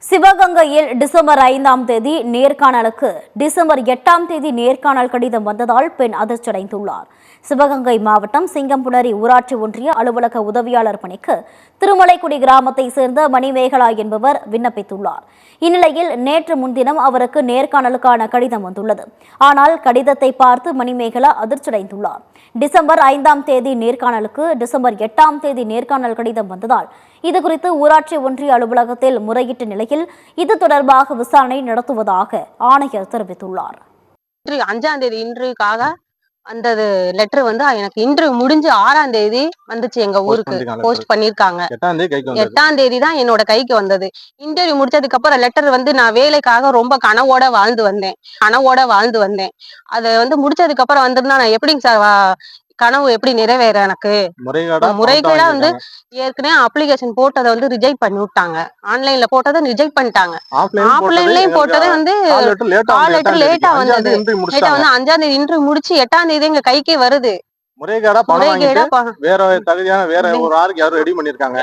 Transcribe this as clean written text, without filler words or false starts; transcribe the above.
சிவகங்கையில் டிசம்பர் 5ஆம் தேதி நேர்காணலுக்கு டிசம்பர் 8ஆம் தேதி நேர்காணல் கடிதம் வந்ததால் பெண் அதிர்ச்சியடைந்துள்ளார். சிவகங்கை மாவட்டம் சிங்கம்புணரி ஊராட்சி ஒன்றிய அலுவலக உதவியாளர் பணிக்கு திருமலைக்குடி கிராமத்தை சேர்ந்த மணிமேகலா என்பவர் விண்ணப்பித்துள்ளார். இந்நிலையில் நேற்று முன்தினம் அவருக்கு நேர்காணலுக்கான கடிதம் வந்துள்ளது. ஆனால் கடிதத்தை பார்த்து மணிமேகலா அதிர்ச்சியடைந்துள்ளார். டிசம்பர் 5ஆம் தேதி நேர்காணலுக்கு டிசம்பர் 8ஆம் தேதி நேர்காணல் கடிதம் வந்ததால் இதுகுறித்து ஊராட்சி ஒன்றிய அலுவலகத்தில் முறையிட்ட நிலையில் இது தொடர்பாக விசாரணை நடத்துவதாக ஆணையர் தெரிவித்துள்ளார். 5ஆம் தேதி இன்டர்வியூக்காக வந்தது லெட்டர் எனக்கு இன்டர்வியூ முடிஞ்சு 6ஆம் தேதி வந்துச்சு. எங்க ஊருக்கு போஸ்ட் பண்ணிருக்காங்க. 8ஆம் தேதி தான் என்னோட கைக்கு வந்தது. இன்டர்வியூ முடிச்சதுக்கு அப்புறம் லெட்டர் நான் வேலைக்காக ரொம்ப கனவோட வாழ்ந்து வந்தேன். அதை முடிச்சதுக்கு அப்புறம் வந்திருந்தா நான் எப்படிங்க சார் கனவு எப்படி நிறைவேற? எனக்கு முறைகேடா ஏற்கனவே அப்ளிகேஷன் போட்டதை ரிஜெக்ட் பண்ணி விட்டாங்க. ஆன்லைன்ல போட்டதை ரிஜெக்ட் பண்ணிட்டாங்க. ஆஃப்லைன்லயும் போட்டதே கால் லெட்டர் லேட்டா வந்தது. 5ஆம் தேதி இன்டர்வியூ முடிச்சு 8ஆம் தேதி எங்க கைக்கே வருது. முறைகேடா வேற தகுதியான வேற ஒரு ஆளுக்கு யாரும் ரெடி பண்ணிருக்காங்க.